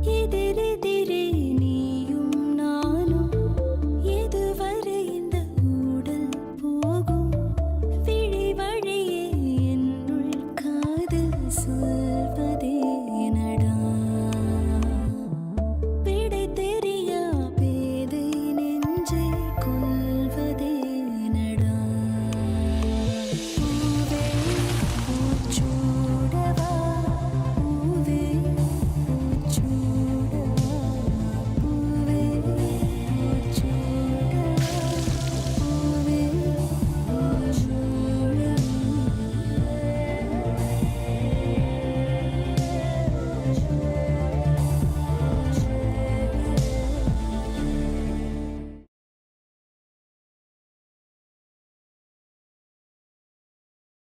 எதிரெதிரே நீயும் நானும் எதுவரை இந்த ஊடல் போகும் விழி வழியே என்னுள் காதல் சொல்வதே நடா விடை தெரியா பேதை நெஞ்சை கொள்வதே நடா பூவே பூச்சூடவா பூவே பூச்சூடவா பூவே பூச்சூடவா பூவே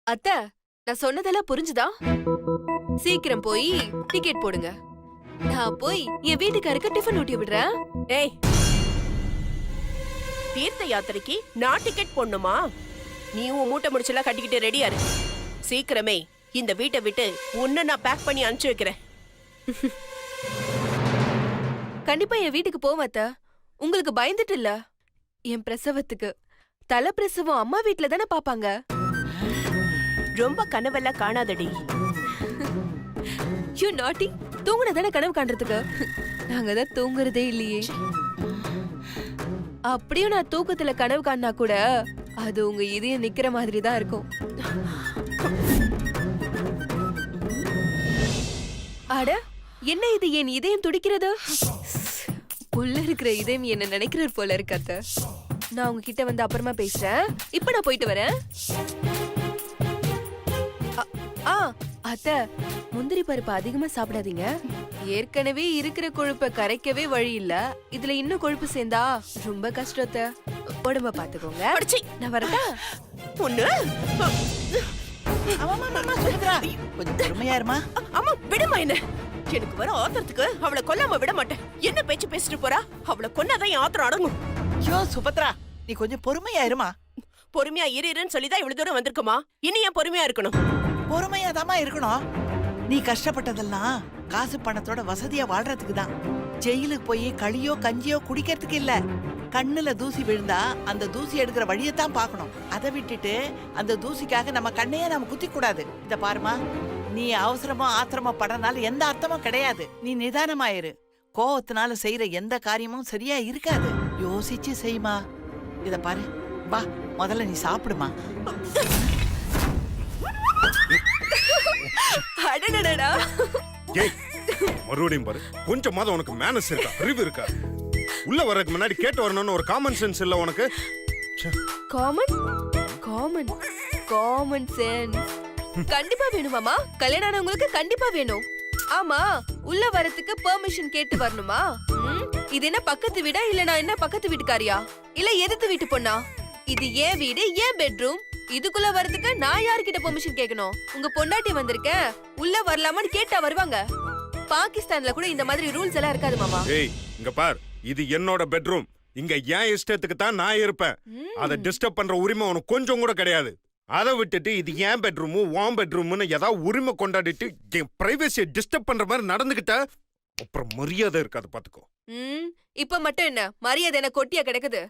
அத்தை, நான் சொன்னதெல்லாம் புரிஞ்சுதா? சீக்கிரம் போய் டிக்கெட் போடுங்க. நான் போய் என் வீட்டுக்காருக்கு டிஃபன் ஊட்டி விடுறேன். ஏய், தீர்த்த யாத்திரைக்கு நான் டிக்கெட் போடணுமா? நீ உன் மூட்டை முடிச்செல்லாம் கட்டிக்கிட்டு ரெடியா இரு. சீக்கிரமே இந்த வீட்டை விட்டு உன்னை நான் பேக் பண்ணி அனுப்பிச்சு வைக்கிறேன். கண்டிப்பா என் வீட்டுக்கு போவேன் அத்தை. உங்களுக்கு பயந்துட்டு இல்ல, என் பிரசவத்துக்கு. தலை பிரசவம் அம்மா வீட்டுல தானே பாப்பாங்க. ரொம்ப கனவெல்லாம் காணாதடி. யூ நாட்டி, தூங்குனதானே கனவு காண்றதுக்கு. நாங்க தான் தூங்குறதே இல்லையே. அப்படியும் நான் தூக்கத்துல கனவு காணா கூட அது உங்க இதயம் நிக்கிற மாதிரி தான் இருக்கும். அட, என்ன இது, என் இதயம் துடிக்கிறது? உள்ள இருக்கிற இதயம் என்ன நினைக்கிறது போல இருக்கு அத்தை. நான் உங்ககிட்ட வந்து அப்புறமா பேசுறேன். இப்ப நான் போயிட்டு வரேன். அத்தை, முந்திரி பருப்பு அதிகமா சாப்பிடாதீங்க. ஏற்கனவே இருக்கிற கொழுப்பை கரைக்கவே வழி இல்ல. இதுல இன்னும் கொழுப்பு சேர்ந்தா ரொம்ப கஷ்டத்தை. உடம்ப பாத்துக்கோங்க. நான் வரட்டா? பொண்ணு, கொஞ்சம் பொறுமையா இருமா. அம்மா விடுமா என்ன? எனக்கு வர ஆத்திரத்துக்கு அவளை கொல்லாம விட மாட்டேன். என்ன பேச்சு பேசிட்டு போறா? அவளை கொன்னாதான் என் ஆத்திரம் அடங்கும். ஐயோ சுபத்ரா, நீ கொஞ்சம் பொறுமையா இருமா. பொறுமையா இருன்னு சொல்லிதான் இவ்வளவு தூரம் வந்திருக்குமா? இனி ஏன் பொறுமையா இருக்கணும்? பொறுமையா தாமா இருக்கணும். நீ கஷ்டப்பட்டதெல்லாம் காசு பணத்தோட வசதியா வாழ்றதுக்கு தான். ஜெயிலுக்கு போய் களியோ கஞ்சியோ குடிக்கிறதுக்கு இல்ல. கண்ணுல தூசி விழுந்தா அந்த தூசி எடுக்கிற வழியத்தான் பார்க்கணும். அதை விட்டுட்டு அந்த தூசிக்காக நம்ம கண்ணையே நம்ம குத்தி கூடாது. இத பாருமா, நீ அவசரமா ஆத்திரமா படனால எந்த அர்த்தமும் கிடையாது. நீ நிதானமாயிரு. கோவத்தினால செய்யற எந்த காரியமும் சரியா இருக்காது. யோசிச்சு செய்யுமா. இத பாரு, வா முதல்ல நீ சாப்பிடுமா. அடடடடா. ஏய், மறுபடியும் பாரு. கொஞ்சமாவது உனக்கு மேனஸ் இருக்கா, அறிவு இருக்கா? உள்ள வரதுக்கு முன்னாடி கேட்டு வரணும்னு ஒரு காமன் சென்ஸ் இல்ல உனக்கு? காமன் காமன் காமன் சென்ஸ் கண்டிப்பா வேணுமாமா? கல்யாணம் ஆனவங்களுக்கு கண்டிப்பா வேணும். ஆமா, உள்ள வரதுக்கு பெர்மிஷன் கேட்டு வரணுமா? இது என்ன பக்கத்து வீடா, இல்ல நான் என்ன பக்கத்து வீட்டுக்காரியா, இல்ல எதிர்த்து வீட்டு பொண்ணா? இது ஏன் வீடு, ஏன் பெட்ரூம். இதுக்குள்ள வரதுக்கு நான் யார்கிட்ட பெர்மிஷன் கேட்கணும்? உங்க பொண்டாட்டி வந்திருக்க, உள்ள வரலாமான்னு கேட்டா வருவாங்க. பாகிஸ்தான்ல கூட இந்த மாதிரி ரூல்ஸ் எல்லாம் இருக்காது மாமா. ஏய், இங்க பார், இது என்னோட பெட்ரூம். இங்க என் இஷ்டத்துக்கு தான் நான் இருப்பேன். அதை டிஸ்டர்ப் பண்ற உரிமை உனக்கு கொஞ்சம் கூட கிடையாது. அதை விட்டுட்டு இது ஏன் பெட்ரூமு உன் பெட்ரூம்னு ஏதாவது உரிமை கொண்டாடிட்டு என் பிரைவசியை டிஸ்டர்ப் பண்ற மாதிரி நடந்துகிட்ட அப்புறம் மரியாதை இருக்காது பாத்துக்கோ. இப்ப மட்டும் என்ன மரியாதை என்ன கொட்டியா கிடக்குது?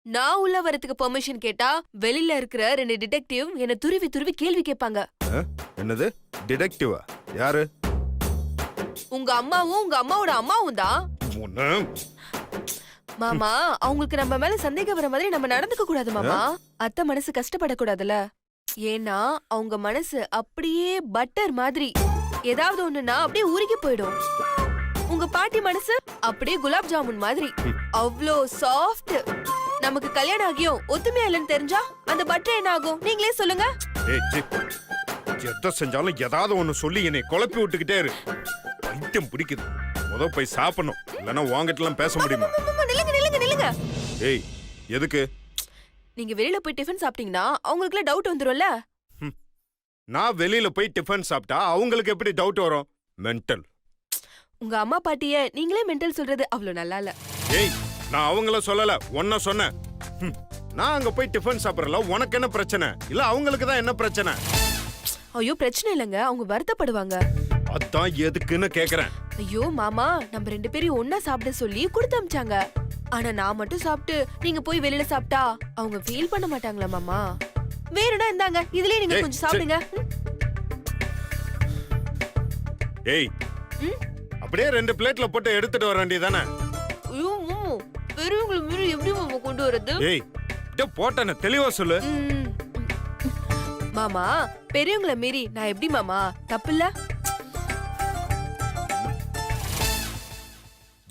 நான் உள்ள வரதுக்கு பெர்மிஷன் கேட்டா வெளியில இருக்கிற 2 டிடெக்டிவ் என்ன துருவி துருவி கேள்வி கேட்பாங்க. என்னது டிடெக்டிவா? யாரு? உங்க அம்மாவும் உங்க அம்மாவோட அம்மாவும் தான். மாமா, அவங்களுக்கு நம்ம மேல சந்தேகம் வர மாதிரி நம்ம நடந்துக்க கூடாது மாமா. அத்தை மனசு கஷ்டப்படக்கூடாதுல. ஏன்னா அவங்க மனசு அப்படியே பட்டர் மாதிரி. ஏதாவது ஒண்ணுனா அப்படியே உருகி போயிடும். உங்க பாட்டி மனசு அப்படியே குலாப் ஜாமுன் மாதிரி, அவ்வளோ சாஃப்ட். நமக்கு கல்யாணம் ஆகியும் ஒத்துமையா இல்லைன்னு தெரிஞ்சா அந்த பட்டர் என்ன ஆகும் நீங்களே சொல்லுங்க. எதை செஞ்சாலும் ஏதாவது ஒண்ணு சொல்லி என்னை குழப்பி விட்டுக்கிட்டே இரு. பைத்தியம் பிடிக்குது. முத போய் சாப்பிடணும், இல்லைன்னா வாங்கிட்டு எல்லாம் பேச முடியுமா? நில்லுங்க நில்லுங்க நில்லுங்க. ஏய், எதுக்கு? நீங்க வெளியில போய் டிஃபன் சாப்பிட்டீங்கன்னா அவங்களுக்கு டவுட் வந்துரும்ல. நான் வெளியில போய் டிஃபன் சாப்பிட்டா அவங்களுக்கு எப்படி டவுட் வரும்? மென்டல். உங்க அம்மா பாட்டிய நீங்களே மென்டல் சொல்றது அவ்வளவு நல்லா இல்ல. ஏய், நான் அவங்கள சொல்லல, ஒன்ன சொன்னேன். நான் அங்க போய் டிஃபன் சாப்பிடறல, உனக்கு என்ன பிரச்சனை? இல்ல அவங்களுக்கு தான் என்ன பிரச்சனை? ஐயோ, பிரச்சனை இல்லங்க, அவங்க வருத்தப்படுவாங்க. அதான் எதுக்குன்னு கேக்குறேன். ஐயோ மாமா, நம்ம 2 பேரையும் ஒண்ணா சாப்பிட சொல்லி கொடுத்து அமிச்சாங்க. ஆனா நான் மட்டும் சாப்பிட்டு நீங்க போய் வெளியில சாப்பிட்டா அவங்க ஃபீல் பண்ண மாட்டாங்களா மாமா? வேணும்னா இந்தாங்க, இதுலயே நீங்க ஏய், கொஞ்சம் சாப்பிடுங்க. ஏய் ம்? அப்படியே 2 பிளேட்ல போட்டு எடுத்துட்டு வர வேண்டியதானே? ஐயோ மாமா, பெரியவங்களை மீறி எப்படி மாமா கொண்டு வரது? ஏய் அப்படியே போட்டேன்னு தெளிவா சொல்லு. ம். மாமா, பெரியவங்களை மீறி நான் எப்படி மாமா? தப்பில்ல?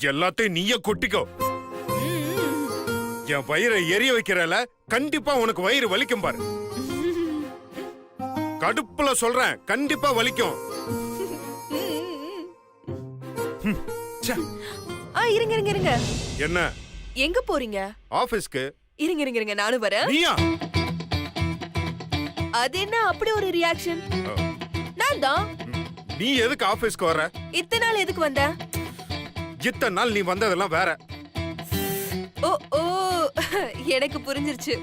எல்லாத்தையும் நீயே கொட்டிக்கோ. ம். என் வயிறை எரிய வைக்கிறல கண்டிப்பா உனக்கு வயிறு வலிக்கும் பாரு. கடுப்புல சொல்றேன், கண்டிப்பா வலிக்கும். ச்சே, இருங்க இருங்க இருங்க. என்ன எங்க போறீங்க? ஆபீஸ்க்கு? இருங்க இருங்க இருங்க, நானும் வரேன். நீயா? அது என்ன அப்படி ஒரு ரியாக்ஷன்? நான் தான். நீ எதுக்கு ஆபீஸ்க்கு வர? இத்தனை நாள் எதுக்கு வந்த? இத்தனை நாள் நீ வந்ததெல்லாம் வேற. ஓ ஓ, எனக்கு புரிஞ்சிருச்சு.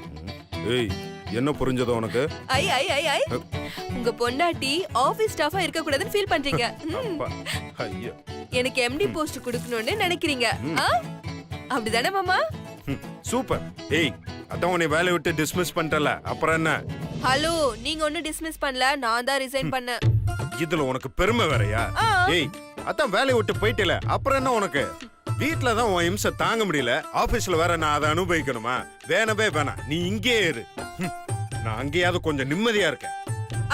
ஏய் என்ன புரிஞ்சது உனக்கு? ஐ ஐ ஐ ஐ, உங்க பொண்டாட்டி ஆபீஸ் ஸ்டாஃபா இருக்க கூடாதுன்னு ஃபீல் பண்றீங்க. அப்பா, ஐயோ. எனக்கு எம்டி போஸ்ட் கொடுக்கணும்னு நினைக்கிறீங்க. ஆ? அப்படிதானே மாமா? சூப்பர். ஏய் அதான் உன்னை வேலையை விட்டு டிஸ்மிஸ் பண்ணிட்டல, அப்புறம் என்ன? ஹலோ, நீங்க ஒன்னும் டிஸ்மிஸ் பண்ணல, நான் தான் ரிசைன் பண்ணேன். இதுல உனக்கு பெருமை வேறயா? ஆ. ஏய் அதான் வேலையை விட்டு போயிட்டல, அப்புறம் என்ன உனக்கு? வீட்ல தான் உன் இம்சை தாங்க முடியல, ஆபீஸ்ல வேற நான் அதை அனுபவிக்கணுமா? வேணவே வேணாம், நீ இங்கே இரு. நான் அங்கேயாவது கொஞ்சம் நிம்மதியா இருக்கேன்.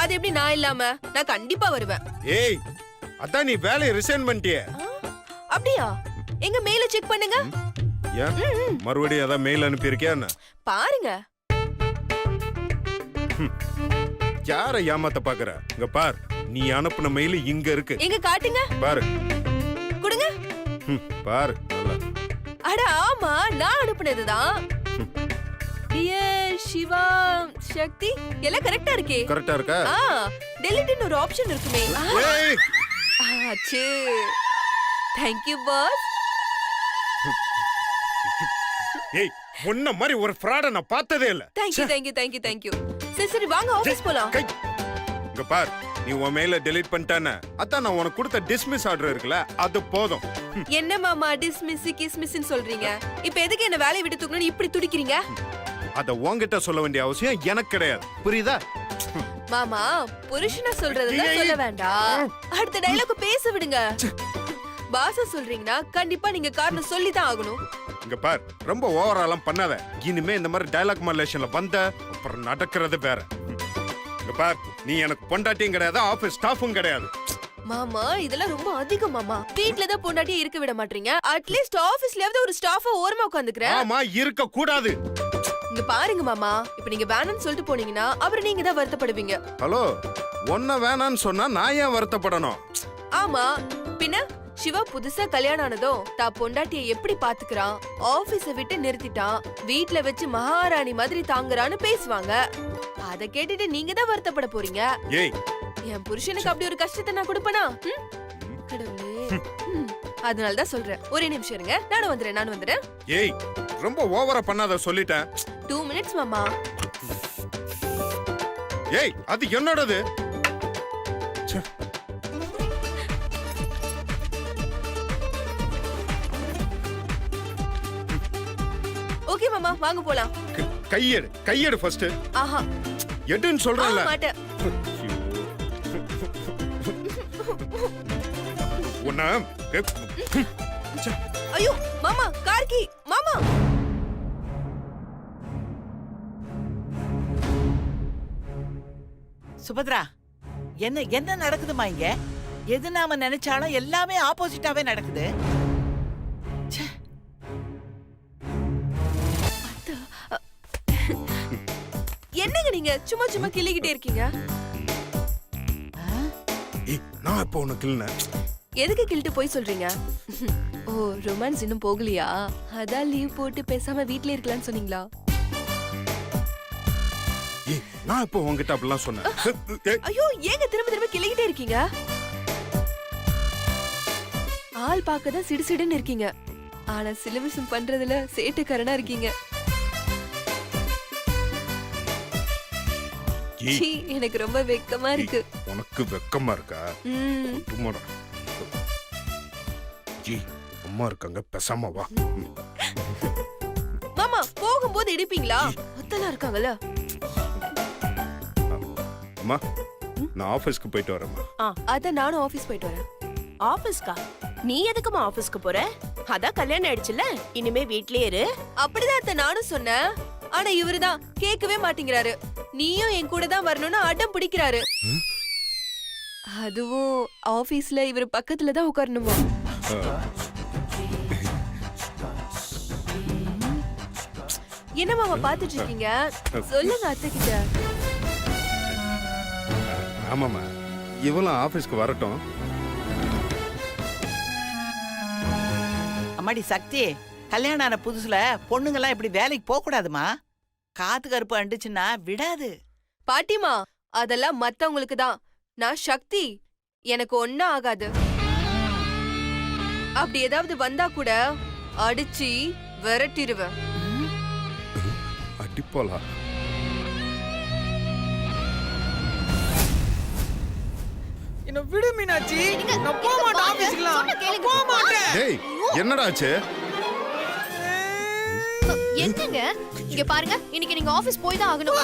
அது எப்படி நான் இல்லாம? நான் கண்டிப்பா வருவேன். ஏய் அதான் நீ வேலையை ரிசைன் பண்ணிட்டியே. ஆ, அப்படியா? எங்க மெயில செக் பண்ணுங்க. ஏன் மறுபடியும் அதான் மெயில் அனுப்பியிருக்கியா என்ன? பாருங்க. யார ஏமாத்த பாக்குற? இங்க பார், நீ அனுப்புன மெயில் இங்க இருக்கு. எங்க காட்டுங்க. பாரு. கொடுங்க. பாரு நல்லா. அட ஆமா, நான் அனுப்புனதுதான். டியர் சிவா சக்தி, எல்லாம் கரெக்டா இருக்கே. கரெக்டா இருக்கா? ஆ, டெலிட்னு ஒரு ஆப்ஷன் இருக்குமே. ஏய் ஆச்சு. Thank you boss. ஏய் உன்ன மாதிரி ஒரு ஃப்ராட நான் பார்த்ததே இல்ல. Thank you thank you thank you thank you. சரி சரி வாங்க ஆபீஸ் போலாம். கை. இங்க பார், நீ உன் மெயில டெலீட் பண்ணிட்டானே, அதான் நான் உனக்கு கொடுத்த டிஸ்மிஸ் ஆர்டர் இருக்குல்ல, அது போதும். என்ன மாமா டிஸ்மிஸ் கிஸ்மிஸ்னு சொல்றீங்க? இப்போ எதுக்கு என்ன வேலைய விட்டு தூக்கணும்னு இப்படி துடிக்கிறீங்க? அத உன்கிட்ட சொல்ல வேண்டிய அவசியம் எனக்கு கிடையாது, புரியுதா? மாமா, புருஷனா சொல்றதெல்லாம் சொல்ல வேண்டாம். அடுத்த டயலாக் பேச விடுங்க. பாச சொல்றீங்கன்னா கண்டிப்பா நீங்க காரணம் சொல்லி தான் ஆகணும். இங்க பார், ரொம்ப ஓவராலாம் பண்ணாத. இனிமே இந்த மாதிரி டயலாக் மாடுலேஷன்ல வந்த அப்புறம் நடக்கிறது வேற. இங்க பார், நீ எனக்கு பொண்டாட்டியும் கிடையாது, ஆபீஸ் ஸ்டாஃபும் கிடையாது. மாமா, இதெல்லாம் ரொம்ப அதிகம் மாமா. வீட்ல தான் பொண்டாட்டியே இருக்க விட மாட்டீங்க. அட்லீஸ்ட் ஆபீஸ்லயாவது ஒரு ஸ்டாஃபா ஓரமா உட்காந்துக்கிறேன். ஆமா, இருக்க கூடாது. இங்க பாருங்க மாமா, இப்ப நீங்க வேணும்னு சொல்லிட்டு போனீங்கன்னா அப்புறம் நீங்க தான் வருத்தப்படுவீங்க. ஹலோ, ஒன்ன வேணான்னு சொன்னா நான் ஏன் வருத்தப்படணும்? ஆமா, பின்ன சிவா புதுசா கல்யாணம் ஆனதும் தான் பொண்டாட்டியை எப்படி பாத்துக்கிறான், ஆபீஸ விட்டு நிறுத்திட்டான், வீட்ல வச்சு மகாராணி மாதிரி தாங்குறான்னு பேசுவாங்க. அத கேட்டுட்டு நீங்க தான் வருத்தப்பட போறீங்க. ஏய் என் புருஷனுக்கு அப்படி ஒரு கஷ்டத்தை நான் கொடுப்பனா? கடவுளே. அதனால தான் சொல்றேன். ஒரே நிமிஷம் இருங்க, நானும் வந்துடுறேன். ஏய் ரொம்ப ஓவரா பண்ணாத, சொல்லிட்டேன். 2 minutes மாமா. ஏய் அது என்னோடது. ச்சே. ஓகே மாமா, வாங்க போலாம். கையெடு ஃபர்ஸ்ட். ஆஹா, எடுன்னு சொல்றேன்ல. மாட்டேன். உன்ன ஐயோ மாமா, கார்கி மாமா. சுபத்ரா, என்ன என்ன நடக்குதுமா இங்க? எது நாம நினைச்சாலும் எல்லாமே ஆப்போசிட்டாவே நடக்குது. ச்சே. என்னங்க நீங்க சும்மா சும்மா கிள்ளிக்கிட்டே இருக்கீங்க? ஏய் நான் இப்போ உனக்கு இல்ல. எதுக்கு கிள்ளிட்டு போய் சொல்றீங்க? ஓ, ரொமான்ஸ் இன்னும் போகலையா? அதான் லீவ் போட்டு பேசாம வீட்லயே இருக்கலாம்னு சொன்னீங்களா? ஏய் நான் இப்போ உன்கிட்ட அப்படிலாம் சொன்னேன்? ஏய், ஐயோ, ஏங்க திரும்ப திரும்ப கிள்ளிக்கிட்டே இருக்கீங்க? ஆள் பார்க்கதான் சிடுசிடுன்னு இருக்கீங்க, ஆனா சிலுமிசம் பண்றதுல சேட்டுக்காரனா இருக்கீங்க. ஏய், சீ, எனக்கு ரொம்ப வெக்கமா இருக்கு. உனக்கு வெக்கமா இருக்கா? ம். சும்மாடா. ஏய், அம்மா இருக்காங்க பேசாம வா. மாமா போகும்போது இடிப்பீங்களா? அத்தெல்லாம் இருக்காங்கல்ல. அம்மா நான் ஆபீஸ்க்கு போயிட்டு வரேம்மா. அத நானும் ஆபீஸ் போயிட்டு வரேன். ஆபீஸ்க்கா? நீ எதுக்குமா ஆபீஸ்க்கு போற? அதான் கல்யாணம் ஆயிடுச்சுல, இனிமே வீட்லயே இரு. அப்படிதான் அத்தை நானும் சொன்னேன். ஆனா இவருதான் கேட்கவே மாட்டேங்கிறாரு. நீயும் என் கூட தான் வரணும்னு அடம் பிடிக்கிறாரு. அதுவும் ஆபீஸ்ல இவர் பக்கத்துல தான் உட்காரணுமா. என்ன மாமா பாத்துட்டு இருக்கீங்க? சொல்லுங்க அத்தை கிட்ட. ஆமாம்மா இவளும் ஆபீஸ்க்கு வரட்டும். அம்மாடி சக்தி, கல்யாணம் ஆன புதுசுல பொண்ணுங்கெல்லாம் இப்படி வேலைக்கு போக கூடாதுமா. காத்து கருப்பு அண்டுச்சுன்னா விடாது. பாட்டிமா அதெல்லாம் மத்தவங்களுக்கு தான். நான் சக்தி, எனக்கு ஒன்னும் ஆகாது. அப்படி ஏதாவது வந்தா கூட அடிச்சு விரட்டிடுவேன். அடிப்போலா? என்ன விடு மீனாட்சி, நான் போக மாட்டேன் ஆபீஸ்க்குலாம். போக மாட்டேன். டேய் என்னடா ஆச்சு? என்னங்க இங்க பாருங்க, இன்னைக்கு நீங்க ஆபீஸ் போய் தான் ஆகணும்.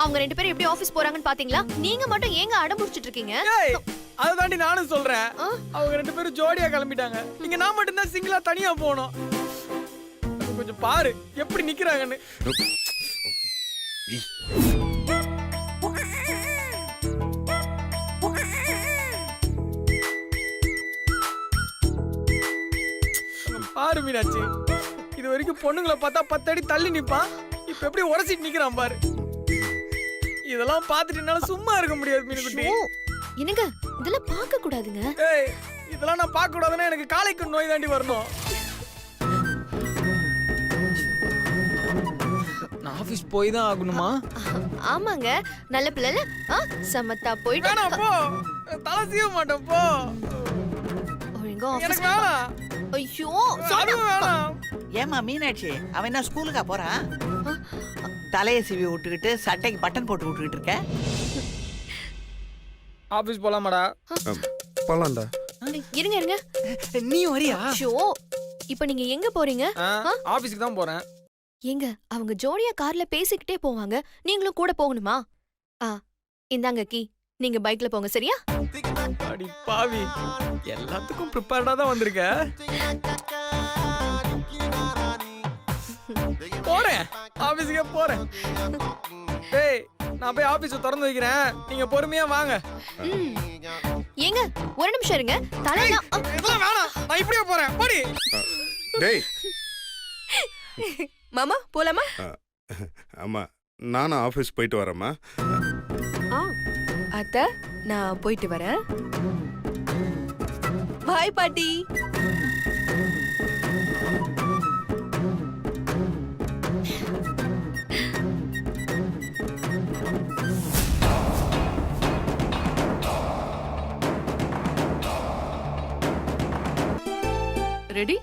அவங்க ரெண்டு பேரும் எப்படி ஆபீஸ் போறாங்கன்னு பாத்தீங்களா? நீங்க மட்டும் ஏங்க அடம் பிடிச்சிட்டு இருக்கீங்க? ஏய், அதுதாண்டி நானும் சொல்றேன். அவங்க ரெண்டு பேரும் ஜோடியா கிளம்பிட்டாங்க. இங்க நான் மட்டும் தான் சிங்கிளா தனியா போகணும். கொஞ்சம் பாரு எப்படி நிக்கிறாங்கன்னு. ஏய், பாரு மீனாட்சி, இது வரைக்கும் பொண்ணுங்களை பார்த்தா 10 அடி தள்ளி நிப்பான். இப்ப எப்படி உரசிட்டு நிக்கிறான் பாரு. இதெல்லாம் பார்த்துட்டு என்னால சும்மா இருக்க முடியாது மீனுக்குட்டி. ஓ, என்னங்க இதெல்லாம் பார்க்க கூடாதுங்க. ஏய், இதெல்லாம் நான் பார்க்க கூடாதுன்னா எனக்கு காலைக்கு நோய் தாண்டி வரணும். நான் ஆபீஸ் போய் தான் ஆகணுமா? ஆமாங்க, நல்ல பிள்ளைல சமத்தா போயிட்டு வேணாம் போ, தலை சீவ மாட்டேன் போ. ஒழுங்கா ஆபீஸ். எனக்கு வேணாம். ஐயோ அதுவும் வேணாம். ஏமா மீனாட்சி, அவன் என்ன ஸ்கூலுக்கா போறான்? தலையை சீவி விட்டுக்கிட்டு சட்டைக்கு பட்டன் போட்டு விட்டுக்கிட்டு இருக்க. ஆபீஸ் போலாமாடா? போலாம்டா. இருங்க இருங்க. நீ வரியா? ஷோ, இப்போ நீங்க எங்க போறீங்க? ஆபீஸ்க்கு தான் போறேன். எங்க அவங்க ஜோடியா கார்ல பேசிக்கிட்டே போவாங்க, நீங்களும் கூட போகணுமா? இந்தாங்க கீ, நீங்க பைக்ல போங்க சரியா? அடி பாவி, எல்லாத்துக்கும் ப்ரிப்பேர்டா தான் வந்திருக்க. போறேன், ஆபீஸ்க்கே போறேன். டேய், நான் போய் ஆபீஸ் திறந்து வைக்கிறேன், நீங்க பொறுமையா வாங்க. ஏங்க ஒரு நிமிஷம் இருங்க. தலையில இதெல்லாம் வேணாம், நான் இப்படியே போறேன். போடி. டேய் மாமா போலாமா? ஆமா நானும் ஆபீஸ் போயிட்டு வரேம்மா. அத்தை நான் போயிட்டு வரேன். பாய் பாட்டி. ரெடி?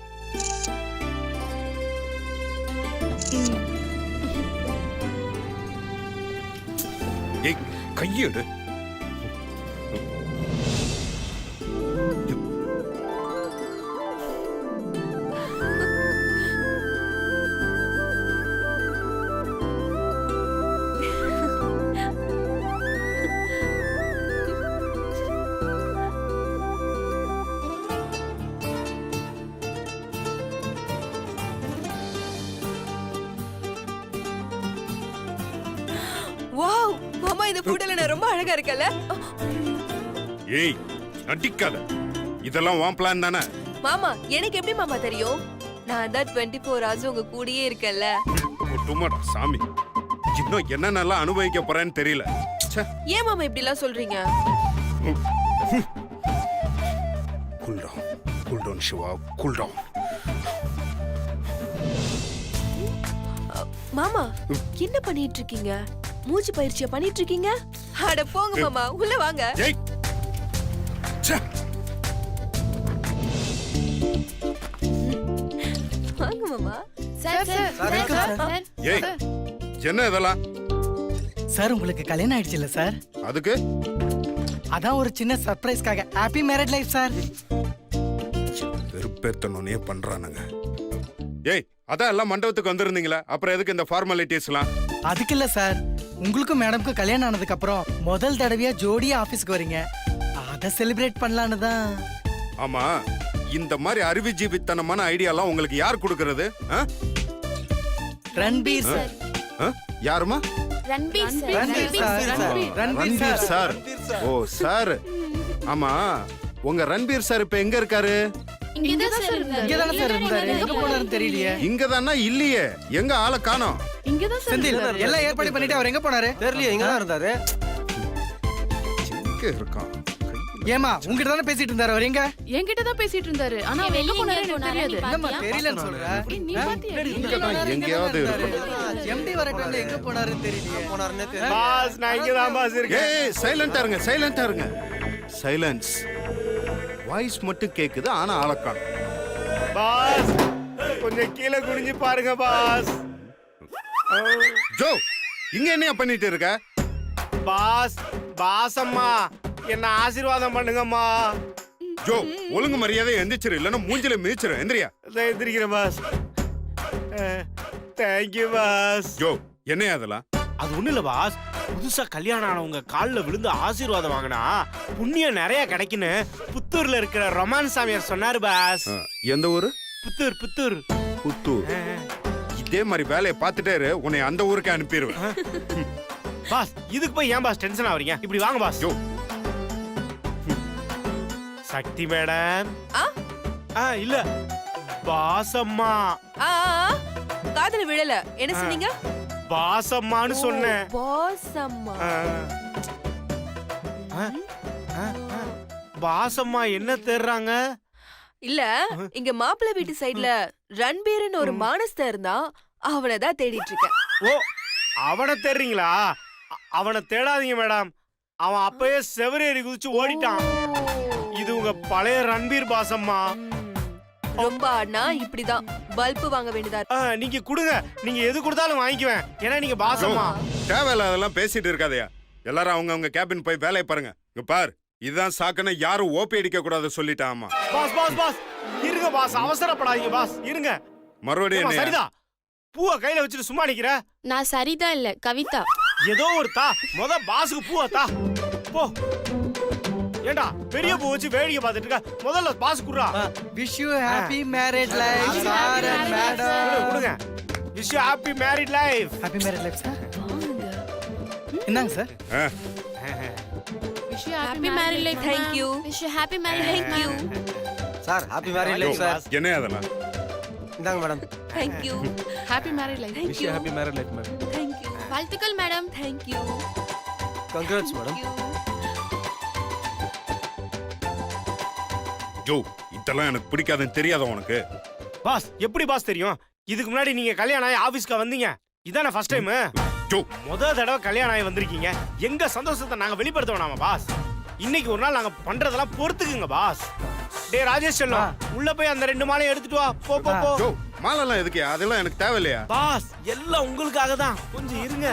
ஏய் கையெடு. வாவ் மாமா, இந்த போட்டோல நான் ரொம்ப அழகா இருக்கல? ஏய் நடிக்காத, இதெல்லாம் உன் பிளான் தானே? மாமா எனக்கு எப்படி மாமா தெரியும்? நான் தான் 24 hours உங்க கூடயே இருக்கேன்ல. ஒட்டுமாடா சாமி, இன்னும் என்னென்னலாம் அனுபவிக்க போறேன்னு தெரியல. ச்சே. ஏன் மாமா இப்படி எல்லாம் சொல்றீங்க? Cool down Shiva, cool down. மாமா என்ன பண்ணிட்டு இருக்கீங்க? மூச்சு பயிற்சியா பண்ணிட்டு இருக்கீங்க? அட போங்க மாமா, உள்ள வாங்க. ஏய் ச்சே. வாங்க மாமா. சார் சார் ஏய் என்ன இதெல்லாம்? சார் உங்களுக்கு கல்யாணம் ஆயிடுச்சுல்ல சார்? அதுக்கு அதான் ஒரு சின்ன சர்ப்ரைஸ்க்காக ஹாப்பி மேரேஜ் லைஃப் சார். வெறுப்பேத்தனே பண்றானுங்க. ஏய், அதான் எல்லாம் மண்டபத்துக்கு வந்திருந்தீங்களா? அப்புறம் எதுக்கு இந்த ஃபார்மாலிட்டிஸ்லாம்? அதுக்கு இல்ல சார், உங்களுக்கும் மேடம்க்கும் கல்யாணம் ஆனதுக்கு அப்புறம் முதல் தடவையா ஜோடியா ஆபீஸ்க்கு வரீங்க, அத செலிப்ரேட் பண்ணலான்னு தான். ஆமா, இந்த மாதிரி அறிவுஜீவித்தனமான ஐடியாலாம் உங்களுக்கு யார் கொடுக்கறது? ரன்பீர் சார். யாருமா? Ranbir Ranbir sir. Ranbir Ranbir sir. Sir. Oh sir. ஆமா, உங்க ரன்பீர் சார் இப்ப எங்க இருக்காரு? இங்கதானே சார் இருந்தாரு, எங்க போனாருன்னு தெரியலையே. இங்கதானா? இல்லையே, எங்க ஆளை காணோம். செந்தில் எல்லாம் ஏற்பாடு பண்ணிட்டு அவர் எங்க போனாரு? தெரியல, எங்க தான் இருந்தாரு. எங்க இருக்கான்? ஏமா உங்ககிட்ட தானே பேசிட்டு இருந்தாரு, அவர் எங்க? என்கிட்ட தான் பேசிட்டு இருந்தாரு. ஆனா அவர் எங்க போனாரு எனக்கு தெரியாது. என்னம்மா தெரியலன்னு சொல்ற? நீ பாத்தியா? இங்கதான் எங்கேயாவது இருக்கணும். எம்டி வரட்டும், எங்க போனாருன்னு தெரியலையே. போனாருன்னு தெரியல. பாஸ், நான் இங்க தான் பாஸ் இருக்கேன். ஏய், சைலண்டா இருங்க, சைலண்டா இருங்க. சைலன்ஸ். வாய்ஸ் மட்டும் கேக்குது, ஆனா ஆளை காணோம். பாஸ், கொஞ்சம் கீழே குனிஞ்சு பாருங்க பாஸ். ஜோ, இங்க என்னையா பண்ணிட்டு இருக்க? பாஸ், பாஸ் அம்மா, என்ன ஆசீர்வாதம் பண்ணுங்கம்மா. ஜோ, ஒழுங்கு மரியாதை எந்திரிச்சிரு, இல்லன்னா மூஞ்சில மிதிச்சிரு. எந்திரியா. நான் எந்திரிக்கிறேன் பாஸ். Thank you boss. ஜோ, என்னையா அதெல்லாம்? அது ஒண்ணு இல்ல பாஸ், புதுசா கல்யாணம் ஆனவங்க கால்ல விழுந்து ஆசீர்வாதம் வாங்கினா புண்ணியம் நிறைய கிடைக்குன்னு புத்தூர்ல இருக்கிற ரொமான் சாமியார் சொன்னாரு பாஸ். எந்த ஊரு? புத்தூர், புத்தூர். புத்தூர். இதே மாதிரி வேலையை பார்த்துட்டே இரு, உன்னை அந்த ஊருக்கு அனுப்பிடுவேன். பாஸ், இதுக்கு போய் ஏன் பாஸ் டென்ஷன் ஆவறீங்க? இப்படி வாங்க பாஸ். ஜோ. சக்தி மேடம். இல்ல, பாஸ் அம்மா. ஆ, ஆ, ஆ. காதுல விழல. என்ன சொன்னீங்க? பாஸ் அம்மான்னு சொன்னேன். பாஸ் அம்மா. பாஸ் அம்மா என்ன தேடுறாங்க? இல்ல, இங்க மாப்பிள்ளை வீட்டு சைடுல ரன்பீர்னு ஒரு மானஸ்தன் இருந்தா, அவனை தான் தேடிட்டு இருக்கேன். ஓ, அவனை தேடுறீங்களா? அவனை தேடாதீங்க மேடம், அவன் அப்பயே செவரேறி குதிச்சு ஓடிட்டான். இது உங்க பழைய ரன்பீர் பாஸ் அம்மா. ரொம்ப ஆடினா இப்படிதான் பல்பு வாங்க வேண்டியதா இருக்கு. நீங்க கொடுங்க, நீங்க எது கொடுத்தாலும் வாங்கிக்குவேன். ஏன்னா நீங்க பாஸ் அம்மா. தேவையில்லாதெல்லாம் பேசிட்டு இருக்காதயா. எல்லாரும் அவங்க கேபின் போய் வேலையை பாருங்க. இங்க பார், இதுதான் சாக்குன்னு யாரும் ஓபி அடிக்க கூடாது சொல்லிட்டாமா. பாஸ் பாஸ் பாஸ், இருங்க பாஸ், அவசரப்படாதீங்க பாஸ், இருங்க. மறுபடியும் ஏம்மா, என்ன? சரிதா, பூவை கையில வச்சுட்டு சும்மா நிக்கிற. நான் சரிதா இல்ல, கவிதா. ஏதோ ஒரு தா, முத பாஸுக்கு பூவை தா. போ. ஏண்டா பெரிய பூ வச்சு வேடிக்கை பார்த்துட்டு இருக்க, முதல்ல பாஸ் குடுறா. Wish you happy marriage life sir and madam. கொடுங்க. Wish you happy married life. Happy marriage life sir. என்னங்க sir? Wish you happy married life. Thank you. Wish you happy married life. Thank you. Sir, happy marriage ஜோ, life sir. என்ன அதெல்லாம்? இந்தாங்க madam. Thank you. Happy married life. Thank you. Happy marriage life madam. Thank you. வாழ்த்துக்கள் madam. Thank you. Congrats madam. Thank you. Joe, இதெல்லாம் எனக்கு பிடிக்காதுன்னு தெரியாத உனக்கு? பாஸ், எப்படி பாஸ் தெரியும்? இதுக்கு முன்னாடி நீங்க கல்யாணம் ஆகி ஆபீஸ்க்கு வந்தீங்க, இதானே ஃபர்ஸ்ட் டைம்? ஜோ, முதல் தடவை கல்யாணம் ஆகி வந்திருக்கீங்க. எங்க சந்தோஷத்தை நாங்க வெளிப்படுத்த வேணாமா பாஸ்? இன்னைக்கு ஒரு நாள் நாங்க பண்றதெல்லாம் பொறுத்துக்குங்க பாஸ். டேய் ராஜேஷ் செல்லம், உள்ள போய் அந்த 2 மாலையை எடுத்துட்டு வா. போ போ போ. ஜோ, மாலெல்லாம் எதுக்கு? அதெல்லாம் எனக்கு தேவையில்லையா? பாஸ், எல்லாம் உங்களுக்காக தான், கொஞ்சம் இருங்க.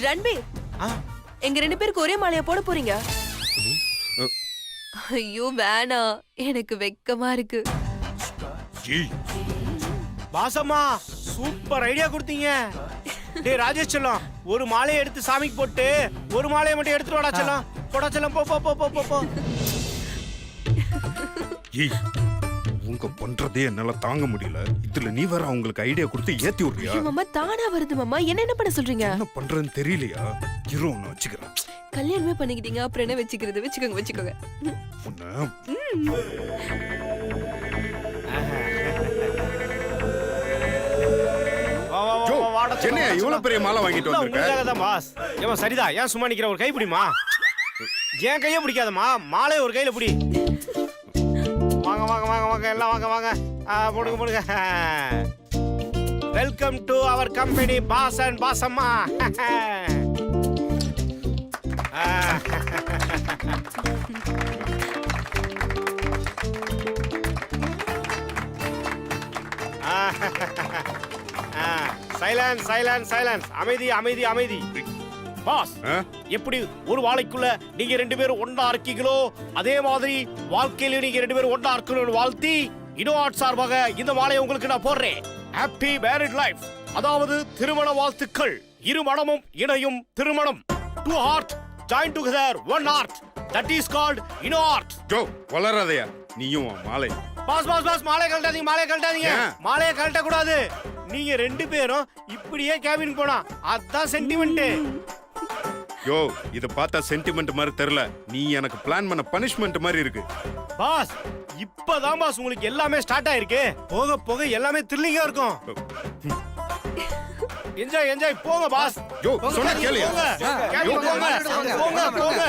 ரன்பீர், ஆ, எங்க 2 பேருக்கு ஒரே மாலையா போட போறீங்க? ஐயோ வேணாம், எனக்கு வெக்கமா இருக்கு. ஜி, பாஸ் அம்மா, சூப்பர் ஐடியா கொடுத்தீங்க. டேய் ராஜேஷ் செல்லம், ஒரு மாலையை எடுத்து சாமிக்கு போட்டு ஒரு மாலையை மட்டும் எடுத்துட்டு வாடா செல்லம். போடா செல்லம், போ போ போ போ போ. ஜி, உங்க பண்றதே என்னால தாங்க முடியல. இதுல நீ வேற அவங்களுக்கு ஐடியா கொடுத்து ஏத்தி விடுறியா? ஐயோ மாமா, தானா வருது மாமா. என்ன பண்ண சொல்றீங்க? என்ன பண்றதுன்னு தெரியலையா? இரு, ஒன்னு வச்சுக்கிறேன். கல்யாணமே பண்ணிக்கிட்டீங்க, அப்புறம் என்ன வச்சுக்கிறது? வச்சுக்கோங்க வச்சுக்கோங்க. உன்னை வா வா ஜோ, வா வாடா செல்லம். என்னையா இவ்வளவு பெரிய மாலை வாங்கிட்டு எல்லாம் வந்திருக்க? உங்களுக்காக தான் பாஸ். ஏமா சரிதா, ஏன் சும்மா நிக்கிற? ஒரு கை பிடிமா. ஏன் கையை பிடிக்காதம்மா, மாலையை ஒரு கையில பிடி. வாங்க வாங்க வாங்க வாங்க, எல்லாம் வாங்க வாங்க. போடுங்க போடுங்க. Welcome to our company boss and boss அம்மா. சைலன்ஸ் சைலன்ஸ் சைலன்ஸ், அமைதி அமைதி அமைதி. பாஸ், எப்படி ஒரு வாழைக்குள்ள நீங்க 2 பேரும் ஒண்ணா இருக்கீங்களோ, அதே மாதிரி வாழ்க்கையில நீங்க 2 பேரும் ஒண்ணா இருக்கணும்னு வாழ்த்தி இனோ ஆர்ட் சார்பாக இந்த மாலையை உங்களுக்கு நான் போடுறேன். ஹாப்பி மேரிட் லைஃப், அதாவது திருமண வாழ்த்துக்கள். இரு மனமும் இணையும் திருமணம். Two heart join together one heart. That is called inner heart. ஜோ வளராதையா நீயும் உன் மாலை. பாஸ் பாஸ் பாஸ் மாலையை கழட்டாதீங்க, மாலையை கழட்டாதீங்க. ஏன்? மாலையை கழட்ட கூடாது. நீங்க ரெண்டு பேரும் இப்படியே கேபின் போனா அதான் சென்டிமெண்ட். யோ இத பார்த்தா சென்டிமெண்ட் மாதிரி தெரியல, நீ எனக்கு பிளான் பண்ண பனிஷ்மெண்ட் மாதிரி இருக்கு. பாஸ் இப்பதான் பாஸ் உங்களுக்கு எல்லாமே ஸ்டார்ட் ஆயிருக்கு. போக போக எல்லாமே த்ரில்லிங்கா இருக்கும். என்ஜாய் என்ஜாய் போங்க பாஸ். யோ சொன்னா கேளு. போங்க போங்க போங்க போங்க.